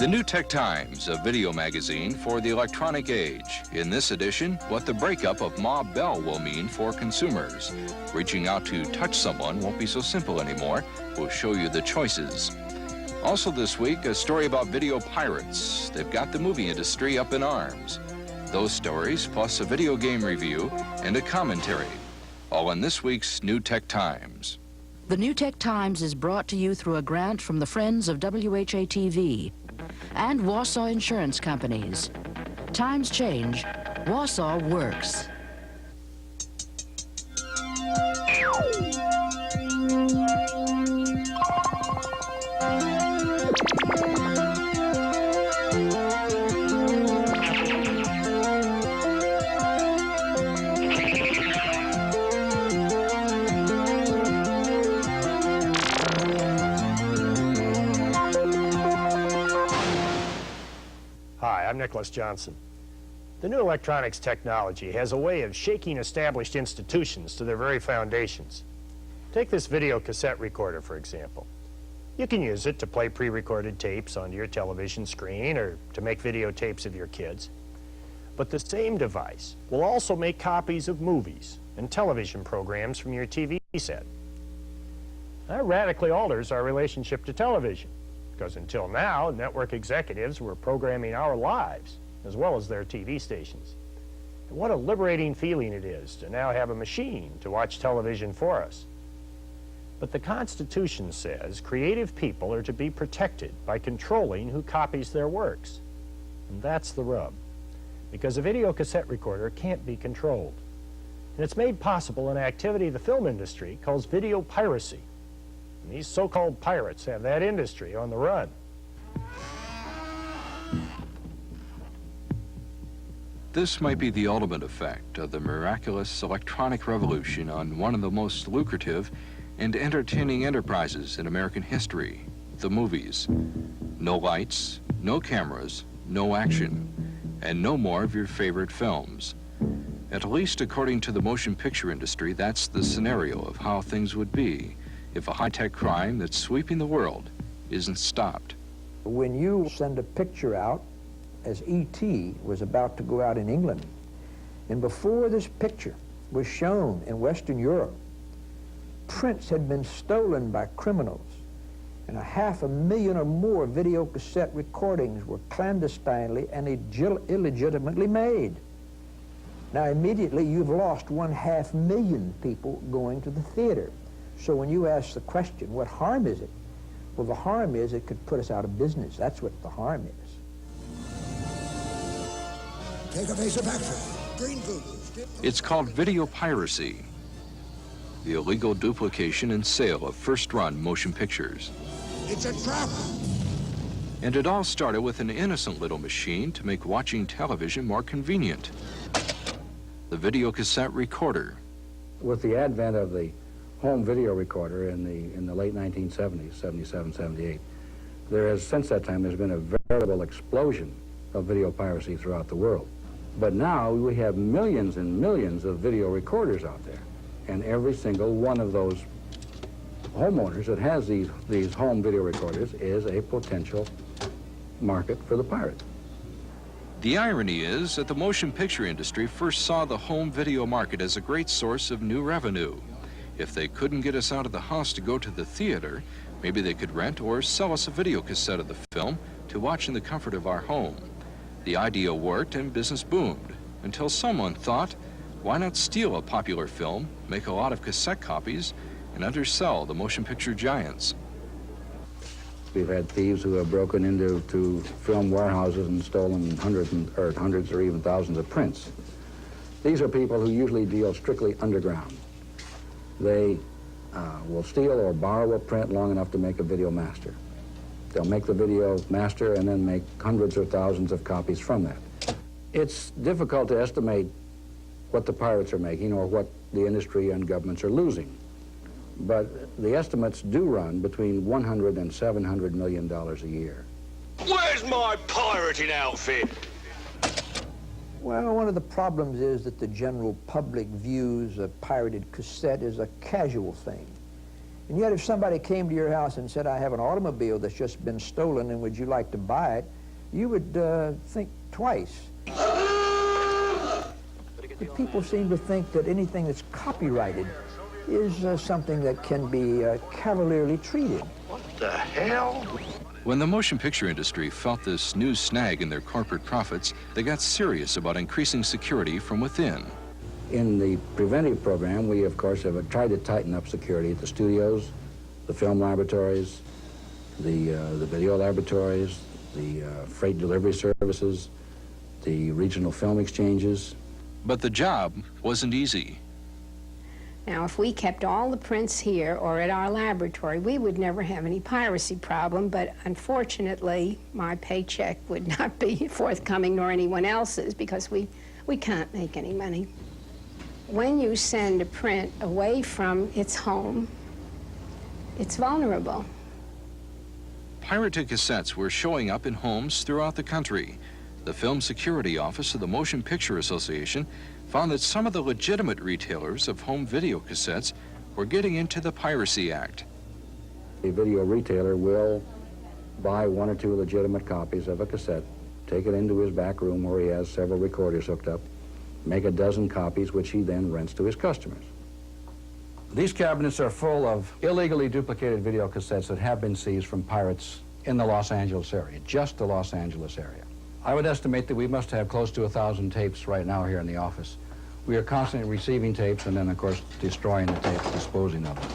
The New Tech Times, a video magazine for the electronic age. In this edition, what the breakup of Ma Bell will mean for consumers. Reaching out to touch someone won't be so simple anymore. We'll show you the choices. Also this week, a story about video pirates. They've got the movie industry up in arms. Those stories, plus a video game review and a commentary. All in this week's New Tech Times. The New Tech Times is brought to you through a grant from the Friends of WHA-TV and Wausau Insurance Companies. Times change, Wausau works. Hi, I'm Nicholas Johnson. The new electronics technology has a way of shaking established institutions to their very foundations. Take this video cassette recorder, for example. You can use it to play pre-recorded tapes onto your television screen or to make videotapes of your kids. But the same device will also make copies of movies and television programs from your TV set. That radically alters our relationship to television, because until now, network executives were programming our lives as well as their TV stations. And what a liberating feeling it is to now have a machine to watch television for us. But the Constitution says creative people are to be protected by controlling who copies their works. And that's the rub, because a video cassette recorder can't be controlled. And it's made possible an activity the film industry calls video piracy. And these so-called pirates have that industry on the run. This might be the ultimate effect of the miraculous electronic revolution on one of the most lucrative and entertaining enterprises in American history, the movies. No lights, no cameras, no action, and no more of your favorite films. At least according to the motion picture industry, that's the scenario of how things would be if a high-tech crime that's sweeping the world isn't stopped. When you send a picture out, as E.T. was about to go out in England, and before this picture was shown in Western Europe, prints had been stolen by criminals, and 500,000 or more video cassette recordings were clandestinely and illegitimately made. Now immediately you've lost 500,000 people going to the theater. So when you ask the question, what harm is it? Well, the harm is it could put us out of business. That's what the harm is. Take a face of action. Green food. It's called video piracy, the illegal duplication and sale of first-run motion pictures. It's a trap. And it all started with an innocent little machine to make watching television more convenient. The video cassette recorder. With the advent of the home video recorder in the late 1970s, 77, 78, there has, since that time, there's been a veritable explosion of video piracy throughout the world. But now we have millions and millions of video recorders out there, and every single one of those homeowners that has these home video recorders is a potential market for the pirate. The irony is that the motion picture industry first saw the home video market as a great source of new revenue. If they couldn't get us out of the house to go to the theater, maybe they could rent or sell us a video cassette of the film to watch in the comfort of our home. The idea worked and business boomed, until someone thought, why not steal a popular film, make a lot of cassette copies, and undersell the motion picture giants? We've had thieves who have broken into film warehouses and stolen hundreds or even thousands of prints. These are people who usually deal strictly underground. They will steal or borrow a print long enough to make a video master. They'll make the video master and then make hundreds or thousands of copies from that. It's difficult to estimate what the pirates are making or what the industry and governments are losing. But the estimates do run between $100 and $700 million a year. Where's my pirating outfit? Well, one of the problems is that the general public views a pirated cassette as a casual thing. And yet if somebody came to your house and said, I have an automobile that's just been stolen and would you like to buy it, you would think twice. But people seem to think that anything that's copyrighted is something that can be cavalierly treated. What the hell? When the motion picture industry felt this new snag in their corporate profits, they got serious about increasing security from within. In the preventive program, we, of course, have tried to tighten up security at the studios, the film laboratories, the video laboratories, the freight delivery services, the regional film exchanges. But the job wasn't easy. Now, if we kept all the prints here or at our laboratory, we would never have any piracy problem, but unfortunately, my paycheck would not be forthcoming nor anyone else's because we can't make any money. When you send a print away from its home, it's vulnerable. Pirated cassettes were showing up in homes throughout the country. The Film Security Office of the Motion Picture Association found that some of the legitimate retailers of home video cassettes were getting into the Piracy Act. A video retailer will buy one or two legitimate copies of a cassette, take it into his back room where he has several recorders hooked up, make a dozen copies which he then rents to his customers. These cabinets are full of illegally duplicated video cassettes that have been seized from pirates in the Los Angeles area, just the Los Angeles area. I would estimate that we must have close to 1,000 tapes right now here in the office. We are constantly receiving tapes and then, of course, destroying the tapes, disposing of them.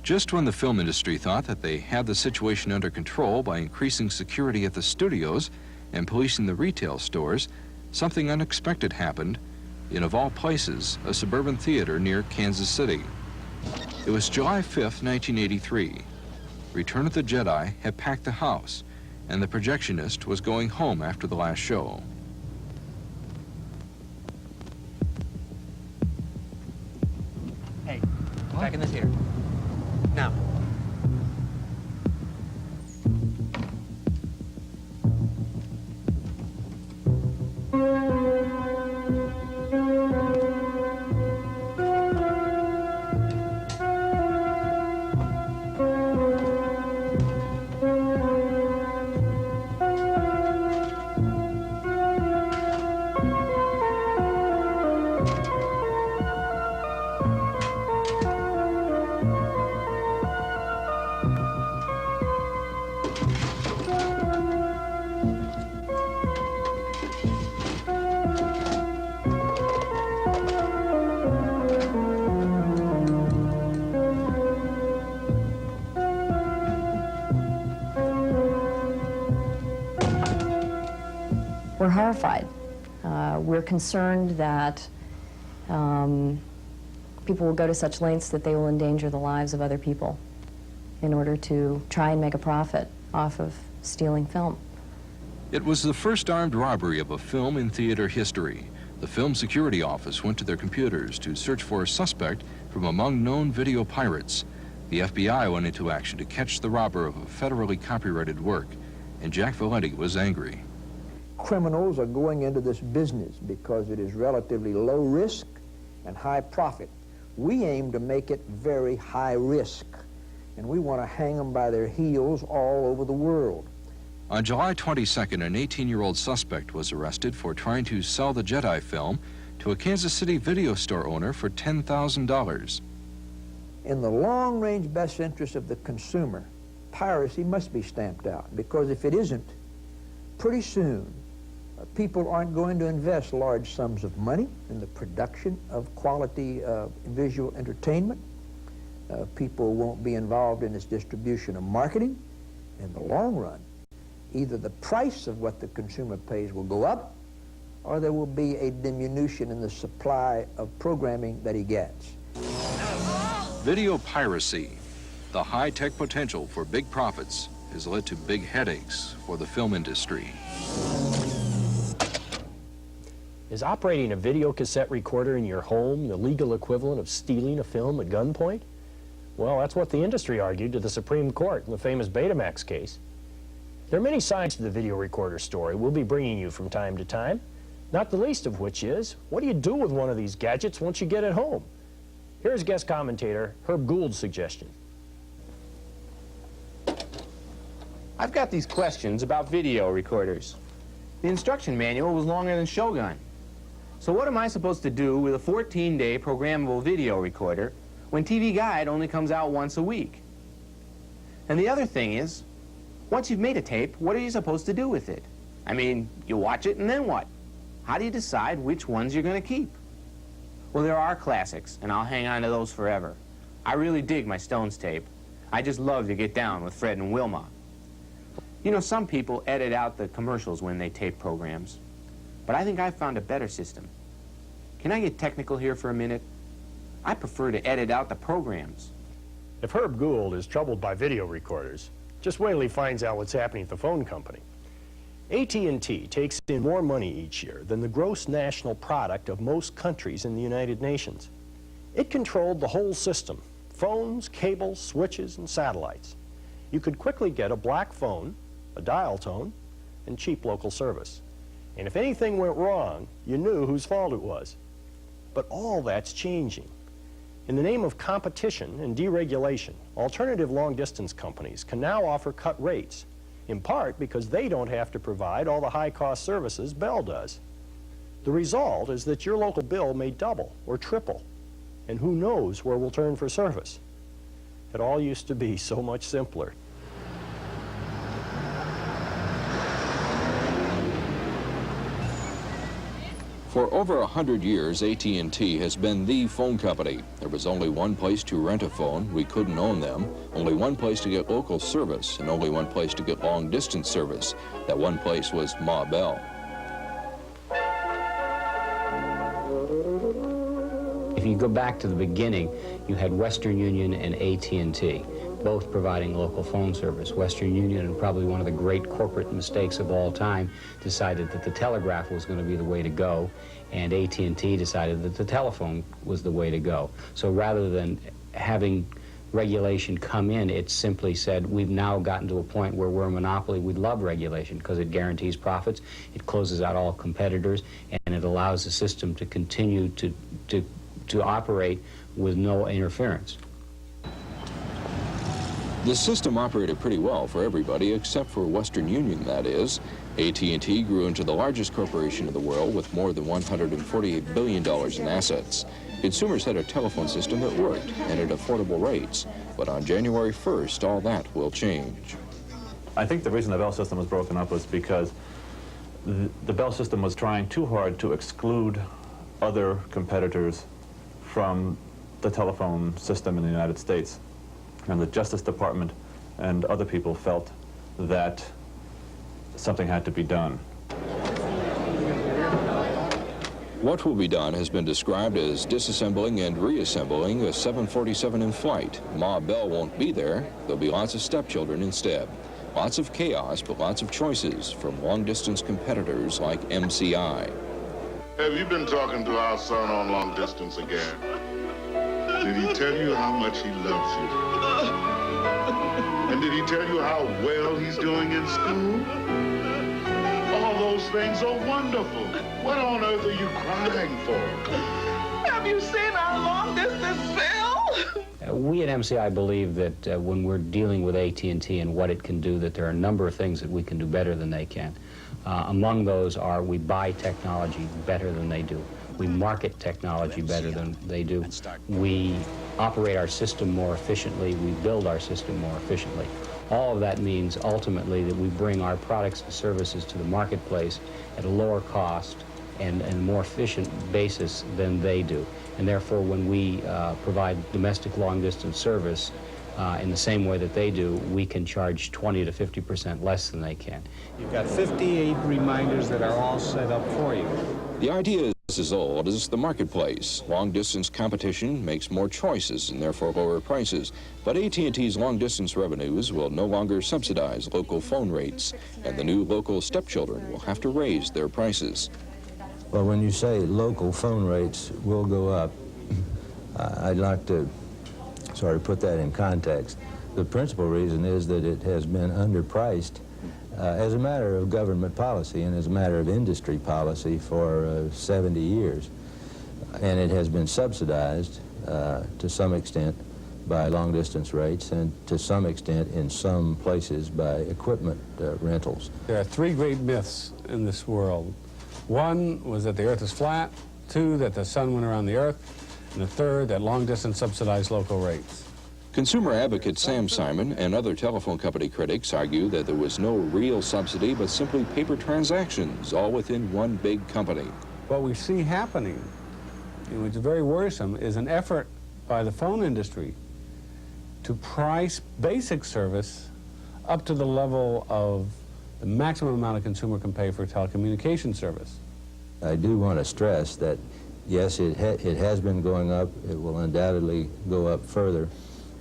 Just when the film industry thought that they had the situation under control by increasing security at the studios and policing the retail stores, something unexpected happened in, of all places, a suburban theater near Kansas City. It was July 5th, 1983. Return of the Jedi had packed the house, and the projectionist was going home after the last show. Hey, back in the theater. Now. We're horrified. We're concerned that people will go to such lengths that they will endanger the lives of other people in order to try and make a profit off of stealing film. It was the first armed robbery of a film in theater history. The Film Security Office went to their computers to search for a suspect from among known video pirates. The FBI went into action to catch the robber of a federally copyrighted work, and Jack Valenti was angry. Criminals are going into this business because it is relatively low risk and high profit. We aim to make it very high risk, and we want to hang them by their heels all over the world. On July 22nd, an 18-year-old suspect was arrested for trying to sell the Jedi film to a Kansas City video store owner for $10,000. In the long-range best interest of the consumer, piracy must be stamped out, because if it isn't, pretty soon, people aren't going to invest large sums of money in the production of quality visual entertainment. People won't be involved in its distribution or marketing. In the long run, either the price of what the consumer pays will go up, or there will be a diminution in the supply of programming that he gets. Video piracy, the high-tech potential for big profits, has led to big headaches for the film industry. Is operating a video cassette recorder in your home the legal equivalent of stealing a film at gunpoint? Well, that's what the industry argued to the Supreme Court in the famous Betamax case. There are many sides to the video recorder story we'll be bringing you from time to time, not the least of which is, what do you do with one of these gadgets once you get it home? Here's guest commentator Herb Gould's suggestion. I've got these questions about video recorders. The instruction manual was longer than Shogun. So what am I supposed to do with a 14-day programmable video recorder when TV Guide only comes out once a week? And the other thing is, once you've made a tape, what are you supposed to do with it? I mean, you watch it and then what? How do you decide which ones you're going to keep? Well, there are classics, and I'll hang on to those forever. I really dig my Stones tape. I just love to get down with Fred and Wilma. You know, some people edit out the commercials when they tape programs, but I think I've found a better system. Can I get technical here for a minute? I prefer to edit out the programs. If Herb Gould is troubled by video recorders, just wait till he finds out what's happening at the phone company. AT&T takes in more money each year than the gross national product of most countries in the United Nations. It controlled the whole system: phones, cables, switches, and satellites. You could quickly get a black phone, a dial tone, and cheap local service. And if anything went wrong, you knew whose fault it was. But all that's changing. In the name of competition and deregulation, alternative long-distance companies can now offer cut rates, in part because they don't have to provide all the high-cost services Bell does. The result is that your local bill may double or triple, and who knows where we'll turn for service. It all used to be so much simpler. For over 100 years, AT&T has been the phone company. There was only one place to rent a phone. We couldn't own them. Only one place to get local service, and only one place to get long-distance service. That one place was Ma Bell. If you go back to the beginning, you had Western Union and AT&T, both providing local phone service. Western Union, and probably one of the great corporate mistakes of all time, decided that the telegraph was going to be the way to go, and AT&T decided that the telephone was the way to go. So rather than having regulation come in, it simply said, we've now gotten to a point where we're a monopoly. We love regulation because it guarantees profits, it closes out all competitors, and it allows the system to continue to operate with no interference. The system operated pretty well for everybody except for Western Union, that is. AT&T grew into the largest corporation in the world with more than $148 billion in assets. Consumers had a telephone system that worked and at affordable rates. But on January 1st, all that will change. I think the reason the Bell system was broken up was because the Bell system was trying too hard to exclude other competitors from the telephone system in the United States. And the Justice Department and other people felt that something had to be done. What will be done has been described as disassembling and reassembling a 747 in flight. Ma Bell won't be there. There'll be lots of stepchildren instead. Lots of chaos, but lots of choices from long-distance competitors like MCI. Have you been talking to our son on long distance again? Did he tell you how much he loves you? And did he tell you how well he's doing in school? All those things are wonderful. What on earth are you crying for? Have you seen our long-distance bill? We at MCI believe that when we're dealing with AT&T and what it can do, that there are a number of things that we can do better than they can. Among those are we buy technology better than they do. We market technology better than they do. We operate our system more efficiently. We build our system more efficiently. All of that means ultimately that we bring our products and services to the marketplace at a lower cost and a more efficient basis than they do. And therefore, when we provide domestic long-distance service in the same way that they do, we can charge 20 to 50% less than they can. You've got 58 reminders that are all set up for you. The idea is as old as the marketplace. Long-distance competition makes more choices and therefore lower prices. But AT&T's long-distance revenues will no longer subsidize local phone rates, and the new local stepchildren will have to raise their prices. Well, when you say local phone rates will go up, I'd like to sort of put that in context. The principal reason is that it has been underpriced as a matter of government policy and as a matter of industry policy for 70 years. And it has been subsidized to some extent by long-distance rates, and to some extent, in some places, by equipment rentals. There are three great myths in this world. One was that the Earth is flat, two, that the sun went around the Earth, and the third, that long-distance subsidized local rates. Consumer advocate Sam Simon and other telephone company critics argue that there was no real subsidy, but simply paper transactions, all within one big company. What we see happening, which is very worrisome, is an effort by the phone industry to price basic service up to the level of the maximum amount a consumer can pay for telecommunication service. I do want to stress that, yes, it has been going up. It will undoubtedly go up further,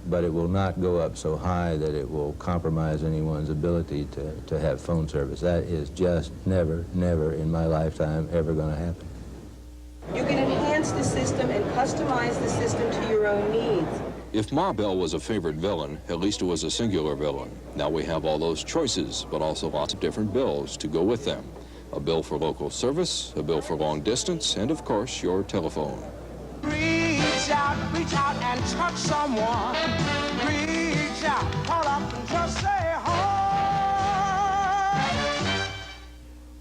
but it will not go up so high that it will compromise anyone's ability to have phone service. That is just never, never in my lifetime ever going to happen. You can enhance the system and customize the system to your own needs. If Ma Bell was a favorite villain, at least it was a singular villain. Now we have all those choices, but also lots of different bills to go with them. A bill for local service, a bill for long distance, and of course, your telephone. Reach out and touch someone. Reach out, call up and just say hi.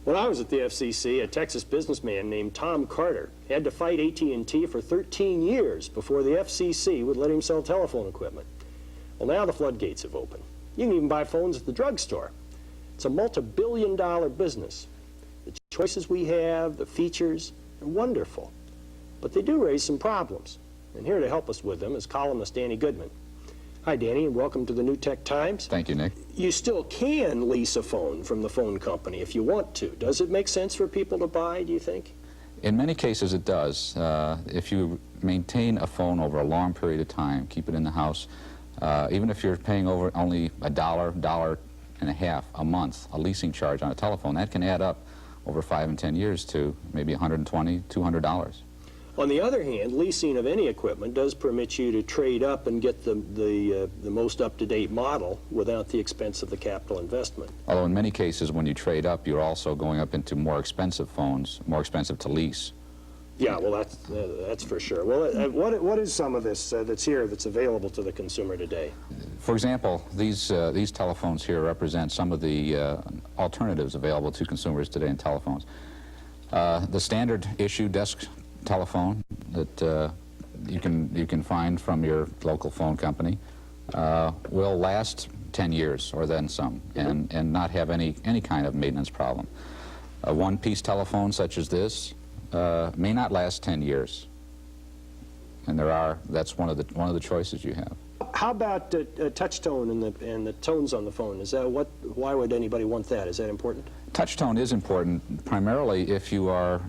When I was at the FCC, a Texas businessman named Tom Carter had to fight AT&T for 13 years before the FCC would let him sell telephone equipment. Well, now the floodgates have opened. You can even buy phones at the drugstore. It's a multi-billion-dollar business. The choices we have, the features, are wonderful. But they do raise some problems. And here to help us with them is columnist Danny Goodman. Hi, Danny, and welcome to the New Tech Times. Thank you, Nick. You still can lease a phone from the phone company if you want to. Does it make sense for people to buy, do you think? In many cases, it does. If you maintain a phone over a long period of time, keep it in the house, even if you're paying over only $1, $1.50 a month, a leasing charge on a telephone, that can add up over 5 and 10 years to maybe $120, $200. On the other hand, leasing of any equipment does permit you to trade up and get the most up-to-date model without the expense of the capital investment. Although in many cases, when you trade up, you're also going up into more expensive phones, more expensive to lease. Yeah, well, that's for sure. Well, what is some of this that's here that's available to the consumer today? For example, these telephones here represent some of the alternatives available to consumers today in telephones. The standard issue desk telephone that you can find from your local phone company will last 10 years or then some, and not have any kind of maintenance problem. A one-piece telephone such as this may not last 10 years, and that's one of the choices you have. How about touch tone and the tones on the phone? Is that why would anybody want that? Is that important? Touch tone is important, primarily if you are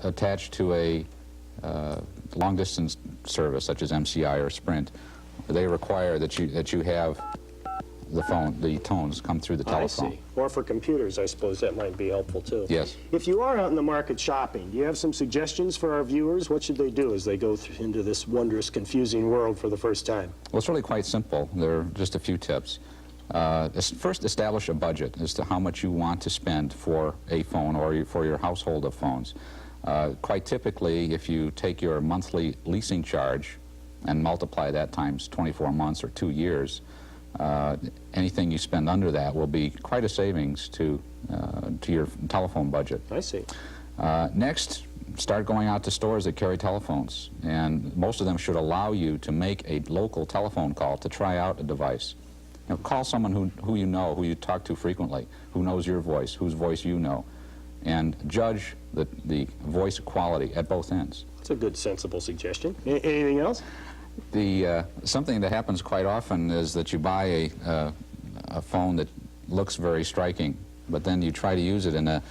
attached to a long-distance service such as MCI or Sprint. They require that you have the tones come through the telephone. I see. Or for computers, I suppose that might be helpful too. Yes. If you are out in the market shopping, do you have some suggestions for our viewers? What should they do as they go into this wondrous, confusing world for the first time? Well, it's really quite simple. There are just a few tips. First, establish a budget as to how much you want to spend for a phone or for your household of phones. Quite typically, if you take your monthly leasing charge and multiply that times 24 months or 2 years, anything you spend under that will be quite a savings to your telephone budget. I see. Next, start going out to stores that carry telephones, and most of them should allow you to make a local telephone call to try out a device. Call someone who you know, who you talk to frequently, who knows your voice, whose voice you know, and judge the voice quality at both ends. It's a good, sensible suggestion. Anything else? Something that happens quite often is that you buy a phone that looks very striking, but then you try to use it in a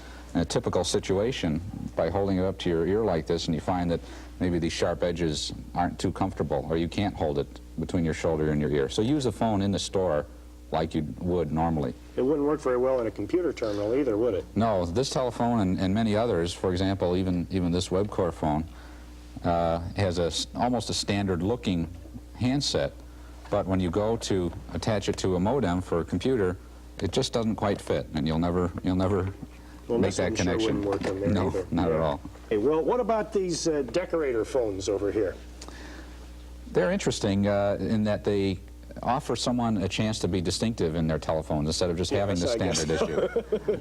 typical situation by holding it up to your ear like this, and you find that maybe these sharp edges aren't too comfortable, or you can't hold it between your shoulder and your ear. So use a phone in the store like you would normally. It wouldn't work very well in a computer terminal either, would it? No, this telephone and many others, for example, even this Webcor phone, has almost a standard looking handset, but when you go to attach it to a modem for a computer, it just doesn't quite fit, and you'll never make that connection. Sure wouldn't work on there no, either. not at all. Hey, well, what about these decorator phones over here? They're interesting in that they offer someone a chance to be distinctive in their telephones instead of just having the standard issue.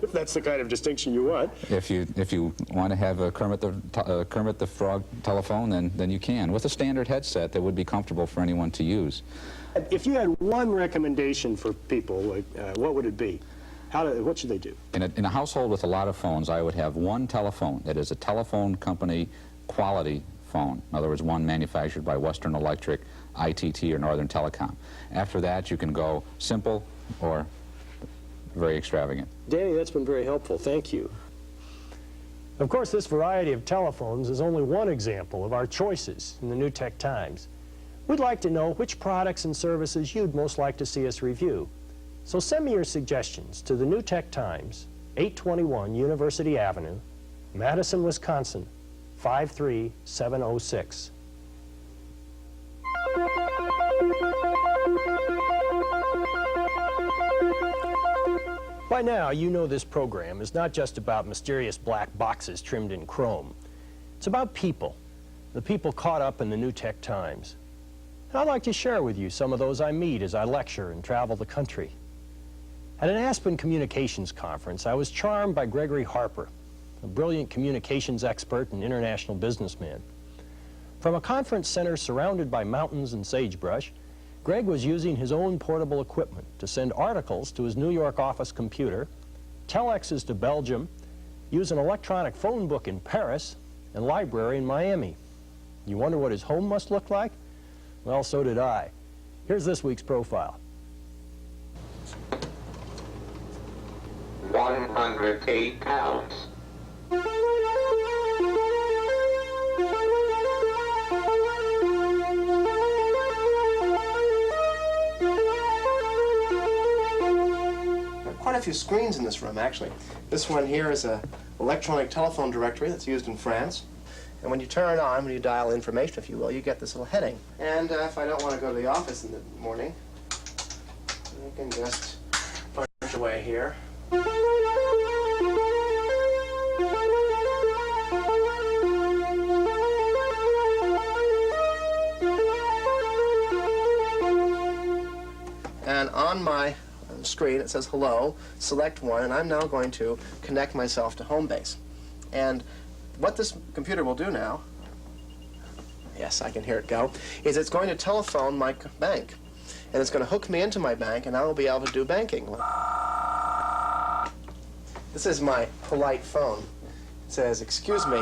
If that's the kind of distinction you want. If you want to have a Kermit the Frog telephone, then you can. With a standard headset that would be comfortable for anyone to use. If you had one recommendation for people, what would it be? What should they do? In a household with a lot of phones, I would have one telephone that is a telephone company quality phone. In other words, one manufactured by Western Electric, ITT, or Northern Telecom. After that, you can go simple or very extravagant. Danny, that's been very helpful. Thank you. Of course, this variety of telephones is only one example of our choices in the New Tech Times. We'd like to know which products and services you'd most like to see us review. So send me your suggestions to the New Tech Times, 821 University Avenue, Madison, Wisconsin, 53706. By now, you know this program is not just about mysterious black boxes trimmed in chrome. It's about people, the people caught up in the New Tech Times. And I'd like to share with you some of those I meet as I lecture and travel the country. At an Aspen Communications Conference, I was charmed by Gregory Harper, a brilliant communications expert and international businessman. From a conference center surrounded by mountains and sagebrush, Greg was using his own portable equipment to send articles to his New York office computer, telexes to Belgium, use an electronic phone book in Paris, and library in Miami. You wonder what his home must look like? Well, so did I. Here's this week's profile. 108 pounds. Quite a few screens in this room, actually. This one here is an electronic telephone directory that's used in France. And when you turn it on, when you dial information, if you will, you get this little heading. And if I don't want to go to the office in the morning, I can just punch away here. And on my screen it says hello, select one, and I'm now going to connect myself to Homebase. And what this computer will do now, yes, I can hear it go, is it's going to telephone my bank. And it's going to hook me into my bank, and I will be able to do banking. This is my polite phone. It says, excuse me,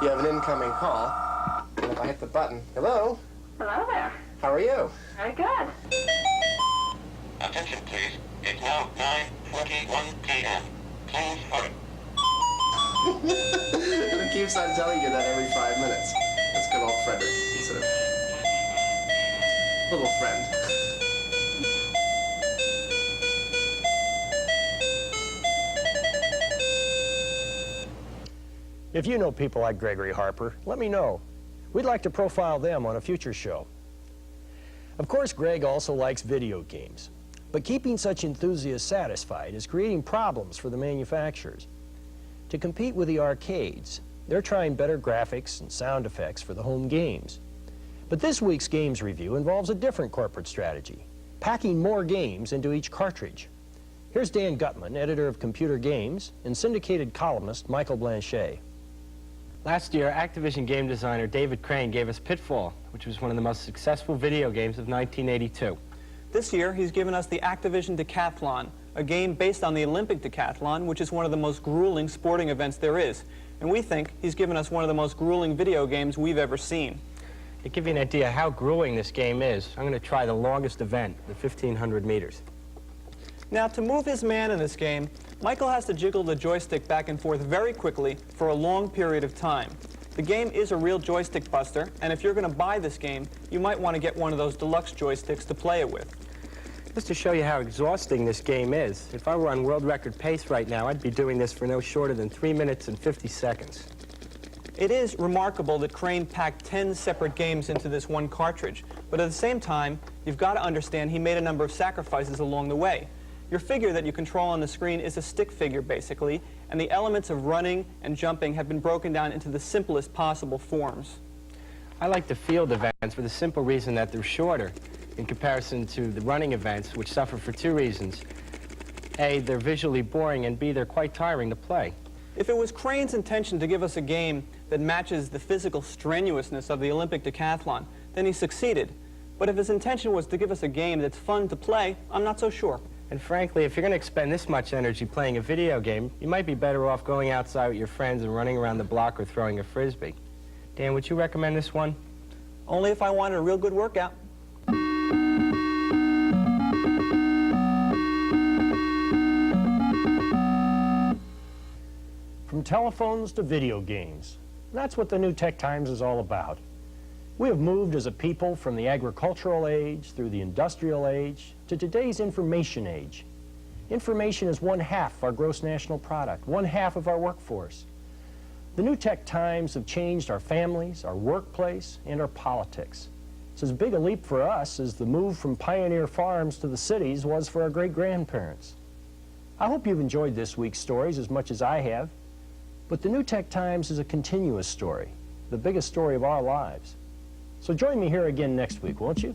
you have an incoming call. And if I hit the button, hello? Hello there. How are you? Very good. Attention, please. It's now 9:41 p.m. Please hurry. And it keeps on telling you that every 5 minutes. That's good old Frederick. He's a little friend. If you know people like Gregory Harper, let me know. We'd like to profile them on a future show. Of course, Greg also likes video games. But keeping such enthusiasts satisfied is creating problems for the manufacturers. To compete with the arcades, they're trying better graphics and sound effects for the home games. But this week's games review involves a different corporate strategy, packing more games into each cartridge. Here's Dan Gutman, editor of Computer Games, and syndicated columnist Michael Blanchet. Last year, Activision game designer David Crane gave us Pitfall, which was one of the most successful video games of 1982. This year, he's given us the Activision Decathlon, a game based on the Olympic decathlon, which is one of the most grueling sporting events there is. And we think he's given us one of the most grueling video games we've ever seen. To give you an idea how grueling this game is, I'm going to try the longest event, the 1,500 meters. Now, to move his man in this game, Michael has to jiggle the joystick back and forth very quickly for a long period of time. The game is a real joystick buster, and if you're going to buy this game, you might want to get one of those deluxe joysticks to play it with. Just to show you how exhausting this game is, if I were on world record pace right now, I'd be doing this for no shorter than 3 minutes and 50 seconds. It is remarkable that Crane packed 10 separate games into this one cartridge, but at the same time, you've got to understand he made a number of sacrifices along the way. Your figure that you control on the screen is a stick figure, basically, and the elements of running and jumping have been broken down into the simplest possible forms. I like the field events for the simple reason that they're shorter in comparison to the running events, which suffer for two reasons. A, they're visually boring, and B, they're quite tiring to play. If it was Crane's intention to give us a game that matches the physical strenuousness of the Olympic decathlon, then he succeeded. But if his intention was to give us a game that's fun to play, I'm not so sure. And frankly, if you're going to expend this much energy playing a video game, you might be better off going outside with your friends and running around the block or throwing a Frisbee. Dan, would you recommend this one? Only if I wanted a real good workout. From telephones to video games. That's what the New Tech Times is all about. We have moved as a people from the agricultural age through the industrial age to today's information age. Information is 1/2 our gross national product, 1/2 of our workforce. The New Tech Times have changed our families, our workplace, and our politics. It's as big a leap for us as the move from pioneer farms to the cities was for our great-grandparents. I hope you've enjoyed this week's stories as much as I have. But the New Tech Times is a continuous story, the biggest story of our lives. So join me here again next week, won't you?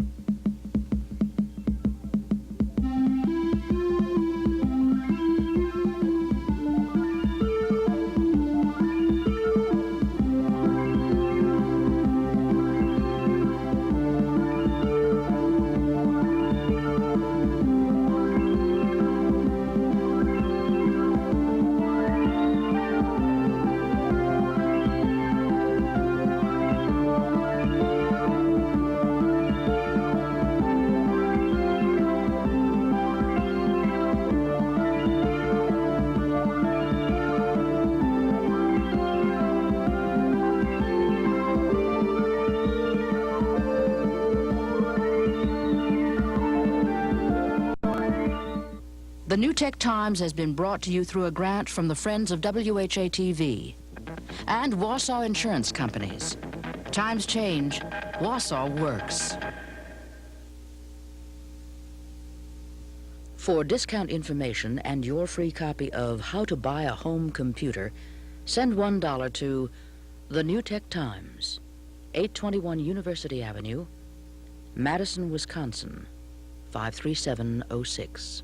The New Tech Times has been brought to you through a grant from the Friends of WHA-TV and Wausau Insurance Companies. Times change, Wausau works. For discount information and your free copy of How to Buy a Home Computer, send $1 to The New Tech Times, 821 University Avenue, Madison, Wisconsin, 53706.